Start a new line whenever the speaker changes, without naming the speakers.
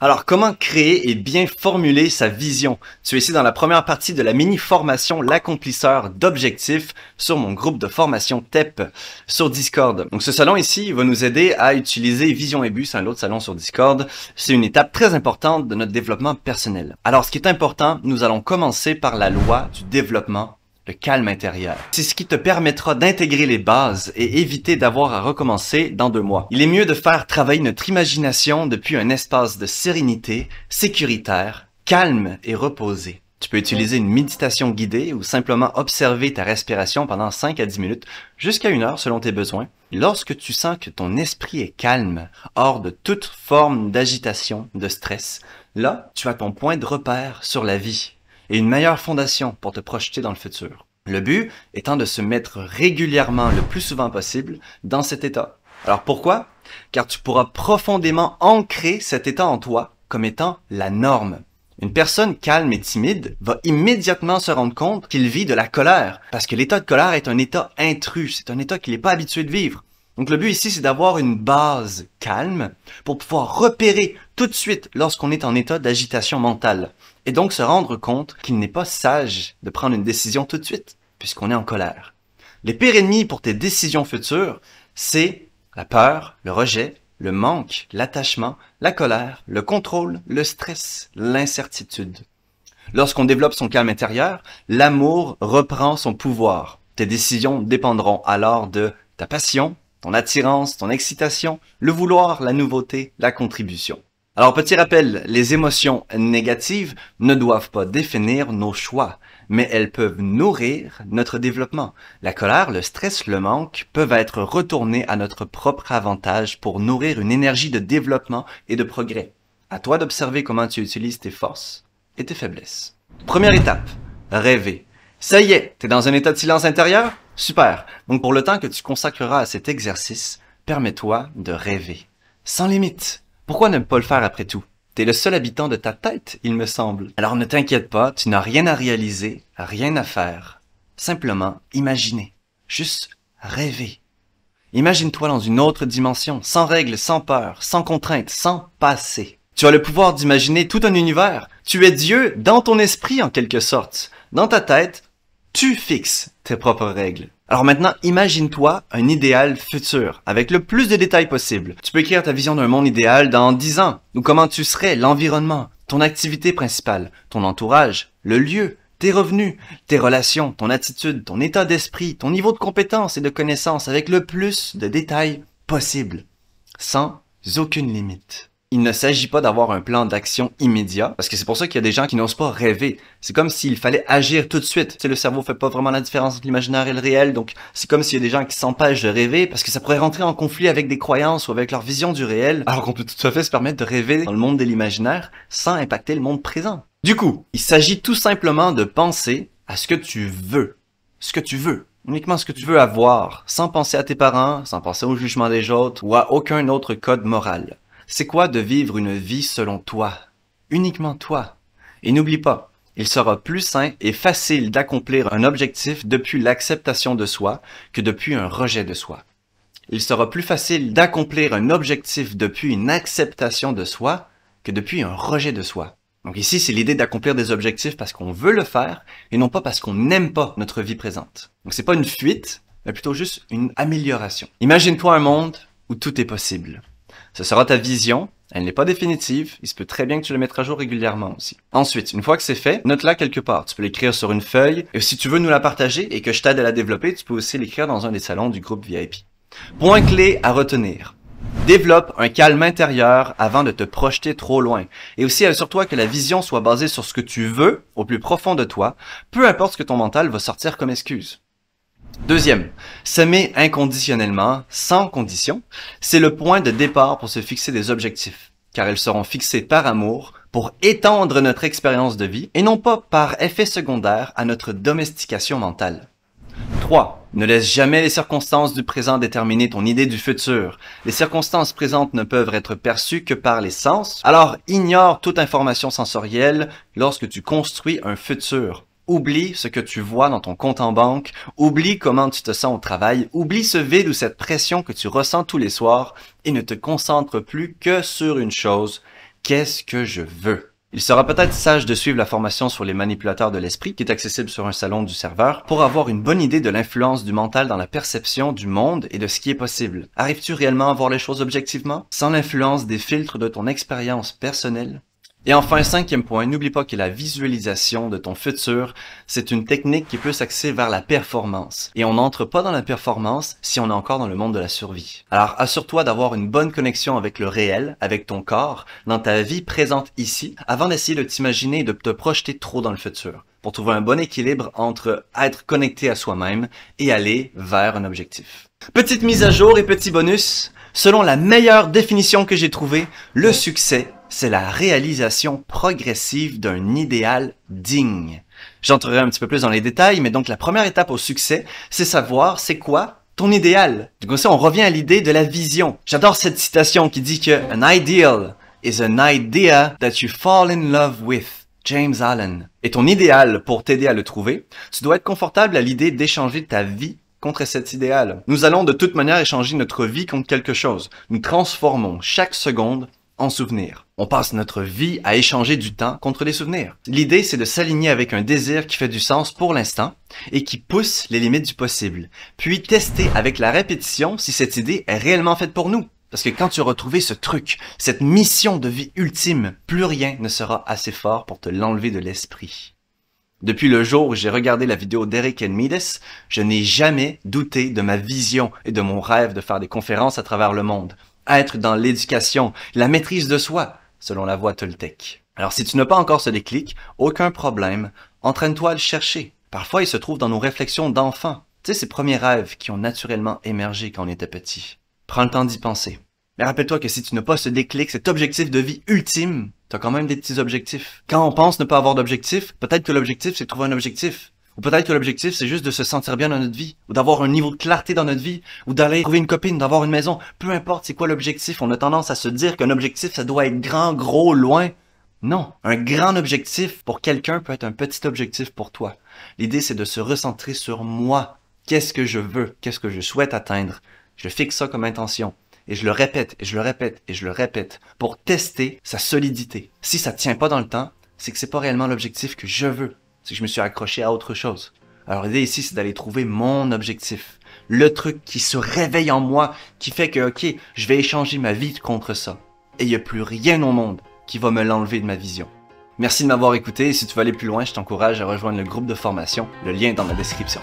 Alors, comment créer et bien formuler sa vision? Tu es ici dans la première partie de la mini-formation L'accomplisseur d'objectifs sur mon groupe de formation TEP sur Discord. Donc, ce salon ici va nous aider à utiliser Vision et But, c'est un autre salon sur Discord. C'est une étape très importante de notre développement personnel. Alors, ce qui est important, nous allons commencer par la loi du développement. Le calme intérieur. C'est ce qui te permettra d'intégrer les bases et éviter d'avoir à recommencer dans 2 mois. Il est mieux de faire travailler notre imagination depuis un espace de sérénité, sécuritaire, calme et reposé. Tu peux utiliser une méditation guidée ou simplement observer ta respiration pendant 5 à 10 minutes, jusqu'à 1 heure selon tes besoins. Lorsque tu sens que ton esprit est calme, hors de toute forme d'agitation, de stress, là, tu as ton point de repère sur la vie et une meilleure fondation pour te projeter dans le futur. Le but étant de se mettre régulièrement le plus souvent possible dans cet état. Alors pourquoi? Car tu pourras profondément ancrer cet état en toi comme étant la norme. Une personne calme et timide va immédiatement se rendre compte qu'il vit de la colère, parce que l'état de colère est un état intrus, c'est un état qu'il n'est pas habitué de vivre. Donc le but ici, c'est d'avoir une base calme pour pouvoir repérer tout de suite lorsqu'on est en état d'agitation mentale. Et donc se rendre compte qu'il n'est pas sage de prendre une décision tout de suite, puisqu'on est en colère. Les pires ennemis pour tes décisions futures, c'est la peur, le rejet, le manque, l'attachement, la colère, le contrôle, le stress, l'incertitude. Lorsqu'on développe son calme intérieur, l'amour reprend son pouvoir. Tes décisions dépendront alors de ta passion, ton attirance, ton excitation, le vouloir, la nouveauté, la contribution. Alors, petit rappel, les émotions négatives ne doivent pas définir nos choix, mais elles peuvent nourrir notre développement. La colère, le stress, le manque peuvent être retournés à notre propre avantage pour nourrir une énergie de développement et de progrès. À toi d'observer comment tu utilises tes forces et tes faiblesses. Première étape, rêver. Ça y est, t'es dans un état de silence intérieur? Super! Donc pour le temps que tu consacreras à cet exercice, permets-toi de rêver. Sans limite. Pourquoi ne pas le faire après tout? T'es le seul habitant de ta tête, il me semble. Alors ne t'inquiète pas, tu n'as rien à réaliser, rien à faire. Simplement imaginer. Juste rêver. Imagine-toi dans une autre dimension, sans règles, sans peur, sans contraintes, sans passé. Tu as le pouvoir d'imaginer tout un univers. Tu es Dieu dans ton esprit en quelque sorte. Dans ta tête, tu fixes tes propres règles. Alors maintenant, imagine-toi un idéal futur, avec le plus de détails possible. Tu peux écrire ta vision d'un monde idéal dans 10 ans, ou comment tu serais, l'environnement, ton activité principale, ton entourage, le lieu, tes revenus, tes relations, ton attitude, ton état d'esprit, ton niveau de compétence et de connaissance, avec le plus de détails possible, sans aucune limite. Il ne s'agit pas d'avoir un plan d'action immédiat, parce que c'est pour ça qu'il y a des gens qui n'osent pas rêver. C'est comme s'il fallait agir tout de suite. Tu sais, le cerveau fait pas vraiment la différence entre l'imaginaire et le réel, donc c'est comme s'il y a des gens qui s'empêchent de rêver, parce que ça pourrait rentrer en conflit avec des croyances ou avec leur vision du réel, alors qu'on peut tout à fait se permettre de rêver dans le monde de l'imaginaire sans impacter le monde présent. Du coup, il s'agit tout simplement de penser à ce que tu veux. Ce que tu veux. Uniquement ce que tu veux avoir, sans penser à tes parents, sans penser au jugement des autres ou à aucun autre code moral. C'est quoi de vivre une vie selon toi? Uniquement toi. Et n'oublie pas, il sera plus sain et facile d'accomplir un objectif depuis l'acceptation de soi que depuis un rejet de soi. Il sera plus facile d'accomplir un objectif depuis une acceptation de soi que depuis un rejet de soi. Donc ici, c'est l'idée d'accomplir des objectifs parce qu'on veut le faire et non pas parce qu'on n'aime pas notre vie présente. Donc c'est pas une fuite, mais plutôt juste une amélioration. Imagine-toi un monde où tout est possible. Ce sera ta vision, elle n'est pas définitive, il se peut très bien que tu le mettes à jour régulièrement aussi. Ensuite, une fois que c'est fait, note-la quelque part. Tu peux l'écrire sur une feuille, et si tu veux nous la partager et que je t'aide à la développer, tu peux aussi l'écrire dans un des salons du groupe VIP. Point clé à retenir. Développe un calme intérieur avant de te projeter trop loin. Et aussi, assure-toi que la vision soit basée sur ce que tu veux, au plus profond de toi, peu importe ce que ton mental va sortir comme excuse. Deuxième, s'aimer inconditionnellement, sans condition, c'est le point de départ pour se fixer des objectifs, car ils seront fixés par amour pour étendre notre expérience de vie et non pas par effet secondaire à notre domestication mentale. 3. Ne laisse jamais les circonstances du présent déterminer ton idée du futur. Les circonstances présentes ne peuvent être perçues que par les sens, alors ignore toute information sensorielle lorsque tu construis un futur. Oublie ce que tu vois dans ton compte en banque, oublie comment tu te sens au travail, oublie ce vide ou cette pression que tu ressens tous les soirs et ne te concentre plus que sur une chose, Qu'est-ce que je veux? Il sera peut-être sage de suivre la formation sur les manipulateurs de l'esprit qui est accessible sur un salon du serveur pour avoir une bonne idée de l'influence du mental dans la perception du monde et de ce qui est possible. Arrives-tu réellement à voir les choses objectivement, sans l'influence des filtres de ton expérience personnelle? Et enfin, cinquième point, n'oublie pas que la visualisation de ton futur, c'est une technique qui peut s'axer vers la performance. Et on n'entre pas dans la performance si on est encore dans le monde de la survie. Alors, assure-toi d'avoir une bonne connexion avec le réel, avec ton corps, dans ta vie présente ici, avant d'essayer de t'imaginer et de te projeter trop dans le futur, pour trouver un bon équilibre entre être connecté à soi-même et aller vers un objectif. Petite mise à jour et petit bonus, selon la meilleure définition que j'ai trouvée, le succès, c'est la réalisation progressive d'un idéal digne. J'entrerai un petit peu plus dans les détails, mais donc la première étape au succès, c'est savoir c'est quoi ton idéal. Du coup, ça, on revient à l'idée de la vision. J'adore cette citation qui dit que « An ideal is an idea that you fall in love with ». James Allen. Et ton idéal, pour t'aider à le trouver, tu dois être confortable à l'idée d'échanger ta vie contre cet idéal. Nous allons de toute manière échanger notre vie contre quelque chose. Nous transformons chaque seconde en souvenir. On passe notre vie à échanger du temps contre des souvenirs. L'idée, c'est de s'aligner avec un désir qui fait du sens pour l'instant et qui pousse les limites du possible. Puis tester avec la répétition si cette idée est réellement faite pour nous. Parce que quand tu auras trouvé ce truc, cette mission de vie ultime, plus rien ne sera assez fort pour te l'enlever de l'esprit. Depuis le jour où j'ai regardé la vidéo d'Eric Enmides, je n'ai jamais douté de ma vision et de mon rêve de faire des conférences à travers le monde. Être dans l'éducation, la maîtrise de soi, selon la voie Toltec. Alors si tu n'as pas encore ce déclic, aucun problème, entraîne-toi à le chercher. Parfois il se trouve dans nos réflexions d'enfants. Tu sais, ces premiers rêves qui ont naturellement émergé quand on était petit. Prends le temps d'y penser. Mais rappelle-toi que si tu n'as pas ce déclic, cet objectif de vie ultime, tu as quand même des petits objectifs. Quand on pense ne pas avoir d'objectif, peut-être que l'objectif c'est de trouver un objectif. Ou peut-être que l'objectif, c'est juste de se sentir bien dans notre vie, ou d'avoir un niveau de clarté dans notre vie, ou d'aller trouver une copine, d'avoir une maison. Peu importe c'est quoi l'objectif, on a tendance à se dire qu'un objectif, ça doit être grand, gros, loin. Non, un grand objectif pour quelqu'un peut être un petit objectif pour toi. L'idée, c'est de se recentrer sur moi. Qu'est-ce que je veux? Qu'est-ce que je souhaite atteindre? Je fixe ça comme intention. Et je le répète, et je le répète, et je le répète, pour tester sa solidité. Si ça tient pas dans le temps, c'est que c'est pas réellement l'objectif que je veux. C'est que je me suis accroché à autre chose. Alors l'idée ici, c'est d'aller trouver mon objectif. Le truc qui se réveille en moi, qui fait que, ok, je vais échanger ma vie contre ça. Et il n'y a plus rien au monde qui va me l'enlever de ma vision. Merci de m'avoir écouté et si tu veux aller plus loin, je t'encourage à rejoindre le groupe de formation. Le lien est dans la description.